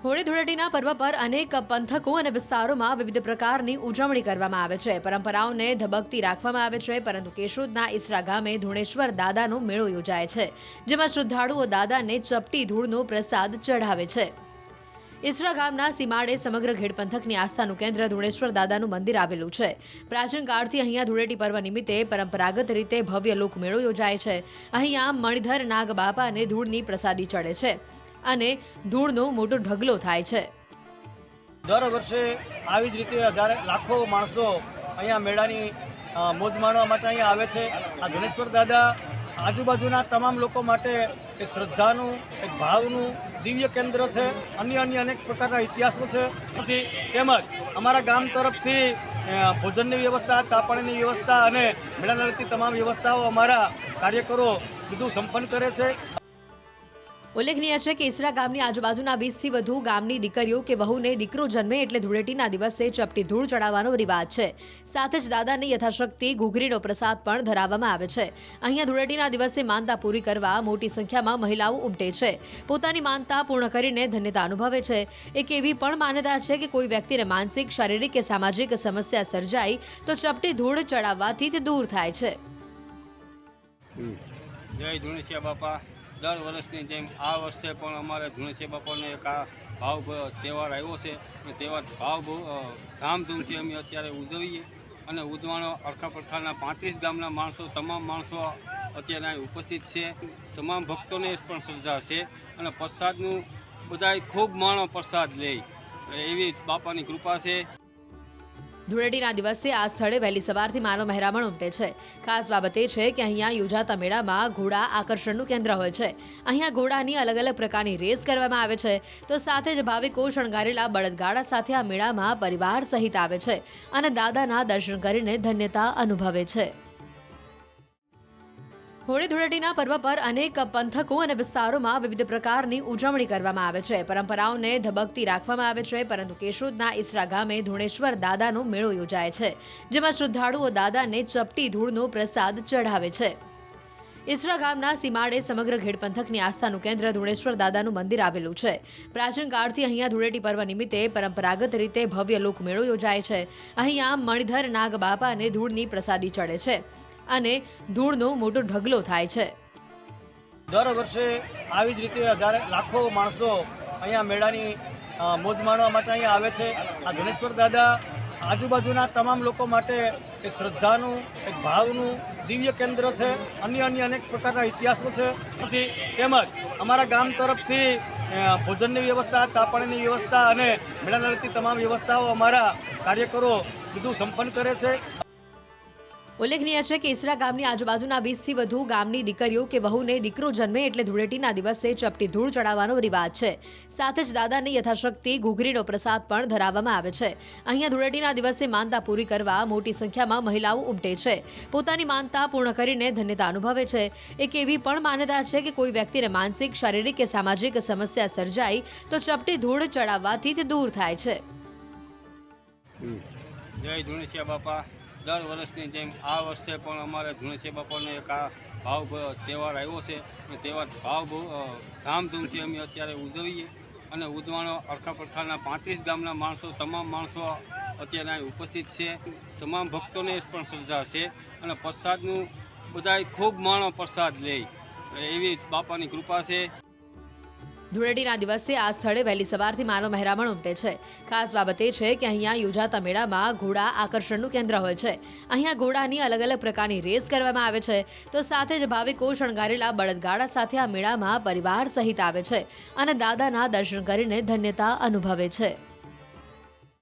હોળી ધૂળેટીના પર્વ પર અનેક પંથકો અને વિસ્તારોમાં વિવિધ પ્રકારની ઉજવણી કરવામાં આવે છે. પરંપરાઓને ધબકતી રાખવામાં આવે છે, પરંતુ કેશોદના ઈસરા ગામે ધૂણેશ્વર દાદાનો મેળો યોજાય છે, જેમાં શ્રદ્ધાળુઓ દાદાને ચપટી ધૂળનો પ્રસાદ ચઢાવે છે. ઈસરા ગામના સીમાડે સમગ્ર ઘેડ પંથકની આસ્થાનું કેન્દ્ર ધૂણેશ્વર દાદાનું મંદિર આવેલું છે. પ્રાચીન કાળથી અહીંયા ધૂળેટી પર્વ નિમિત્તે પરંપરાગત રીતે ભવ્ય લોકમેળો યોજાય છે. અહીંયા મણિધર નાગ બાપાને ધૂળની પ્રસાદી ચડે છે અને ધૂળનો મોટો ઢગલો થાય છે. દર વર્ષે આવી જ રીતે લાખો માણસો અહીંયા મેળાની મોજ માણવા માટે અહીંયા આવે છે. આ ધૂણેશ્વર દાદા આજુબાજુના તમામ લોકો માટે એક શ્રદ્ધાનું, એક ભાવનું દિવ્ય કેન્દ્ર છે. અન્ય અનેક પ્રકારના ઇતિહાસો છે. તેમજ અમારા ગામ તરફથી ભોજનની વ્યવસ્થા, ચા પાણીની વ્યવસ્થા અને મેળાને લગતી તમામ વ્યવસ્થાઓ અમારા કાર્યકરો બધું સંપન્ન કરે છે. ઉલ્લેખનીય છે કે ઈસરા ગામની આજુબાજુના 20થી વધુ ગામની દીકરીઓ કે વહુને દીકરો જન્મે એટલે ધૂળેટીના દિવસે ચપટી ધૂળ ચડાવવાનો રિવાજ છે. સાથે જ દાદાને યથાશક્તિ ઘૂઘરીનો પ્રસાદ પણ ધરાવવામાં આવે છે. અહીંયા ધૂળેટીના દિવસે માનતા પૂરી કરવા મોટી સંખ્યામાં મહિલાઓ ઉમટે છે. પોતાની માનતા પૂર્ણ કરીને ધન્યતા અનુભવે છે. એક એવી પણ માન્યતા છે કે કોઈ વ્યક્તિને માનસિક, શારીરિક કે સામાજિક સમસ્યા સર્જાય તો ચપટી ધૂળ ચડાવવાથી તે દૂર થાય છે. જય ધૂણેશ્વર બાપા. દર વર્ષની જેમ આ વર્ષે પણ અમારે ધૂણેશ્વર બાપાનો એક આ ભાવ તહેવાર આવ્યો છે. અને તહેવાર ધામધૂમથી અમે અત્યારે ઉજવીએ અને ઉજવાનો અડખા પડખાના 35 ગામના માણસો, તમામ માણસો અત્યારે અહીં ઉપસ્થિત છે. તમામ ભક્તોને પણ શ્રદ્ધા છે અને પ્રસાદનું બધાય ખૂબ માણો પ્રસાદ લે એવી બાપાની કૃપા છે. ધૂળેટીના દિવસે આ સ્થળે વહેલી સવારથી માનવ મહેરામણ ઉમટે છે. ખાસ બાબત એ છે કે અહીંયા યોજાતા મેળામાં ઘોડા આકર્ષણનું કેન્દ્ર હોય છે. અહીંયા ઘોડાની અલગ અલગ પ્રકારની રેસ કરવામાં આવે છે, તો સાથે જ ભાવિકો શણગારેલા બળદગાડા સાથે આ મેળામાં પરિવાર સહિત આવે છે અને દાદાના દર્શન કરીને ધન્યતા અનુભવે છે. હોળી ધૂળેટીના પર્વ પર અનેક પંથકો અને વિસ્તારોમાં વિવિધ પ્રકારની ઉજવણી કરવામાં આવે છે. પરંપરાઓને ધબકતી રાખવામાં આવે છે, પરંતુ કેશોદના ઈસરા ગામે ધૂણેશ્વર દાદાનો મેળો યોજાય છે, જેમાં શ્રદ્ધાળુઓ દાદાને ચપટી ધૂળનો પ્રસાદ ચઢાવે છે. ઈસરા ગામના સીમાડે સમગ્ર ઘેડ પંથકની આસ્થાનું કેન્દ્ર ધૂણેશ્વર દાદાનું મંદિર આવેલું છે. પ્રાચીન કાળથી અહીંયા ધૂળેટી પર્વ નિમિત્તે પરંપરાગત રીતે ભવ્ય લોકમેળો યોજાય છે. અહીંયા મણિધર નાગ બાપાને ધૂળની પ્રસાદી ચડે છે અને ધૂળનો મોટો ઢગલો થાય છે. દર વર્ષે આવી જ રીતે લાખો માણસો અહીંયા મેળાની મોજ માણવા માટે અહીંયા આવે છે. આ ધૂણેશ્વર દાદા આજુબાજુના તમામ લોકો માટે એક શ્રદ્ધાનું, એક ભાવનું દિવ્ય કેન્દ્ર છે. અન્ય અનેક પ્રકારના ઇતિહાસો છે. તેમજ અમારા ગામ તરફથી ભોજનની વ્યવસ્થા, ચા પાણીની વ્યવસ્થા અને મેળાને લગતી તમામ વ્યવસ્થાઓ અમારા કાર્યકરો બધું સંપન્ન કરે છે. ઉલ્લેખનીય છે કે ઈસરા ગામની આજુબાજુના 20થી વધુ ગામની દીકરીઓ કે વહુને દીકરો જન્મે એટલે ધૂળેટીના દિવસે ચપટી ધૂળ ચડાવવાનો રિવાજ છે. સાથે જ દાદાને યથાશક્તિ ઘૂઘરીનો પ્રસાદ પણ ધરાવવામાં આવે છે. અહીંયા ધૂળેટીના દિવસે માનતા પૂરી કરવા મોટી સંખ્યામાં મહિલાઓ ઉમટે છે. પોતાની માનતા પૂર્ણ કરીને ધન્યતા અનુભવે છે. એક એવી પણ માન્યતા છે કે કોઈ વ્યક્તિને માનસિક, શારીરિક કે સામાજિક સમસ્યા સર્જાય તો ચપટી ધૂળ ચડાવવાથી તે દૂર થાય છે. જય ધૂણેશ્વર બાપા. દર વર્ષની જેમ આ વર્ષે પણ અમારે ધૂણેશ્વર બાપાનો એક આ ભાવ તહેવાર આવ્યો છે. અને તહેવાર ધામધૂમથી અમે અત્યારે ઉજવીએ અને ઉજવાનો અડખા પડખાના 35 ગામના માણસો, તમામ માણસો અત્યારે અહીં ઉપસ્થિત છે. તમામ ભક્તોને પણ શ્રદ્ધા છે અને પ્રસાદનું બધાય ખૂબ માણો પ્રસાદ લે એવી બાપાની કૃપા છે. ધૂળેટીના દિવસે આ સ્થળે વહેલી સવારથી માનવ મહેરામણ ઉમટે છે. ખાસ બાબત એ છે કે અહીંયા યોજાતા મેળામાં ઘોડા આકર્ષણનું કેન્દ્ર હોય છે. અહીંયા ઘોડાની અલગ અલગ પ્રકારની રેસ કરવામાં આવે છે, તો સાથે જ ભાવિકો શણગારેલા બળદગાડા સાથે આ મેળામાં પરિવાર સહિત આવે છે અને દાદાના દર્શન કરીને ધન્યતા અનુભવે છે.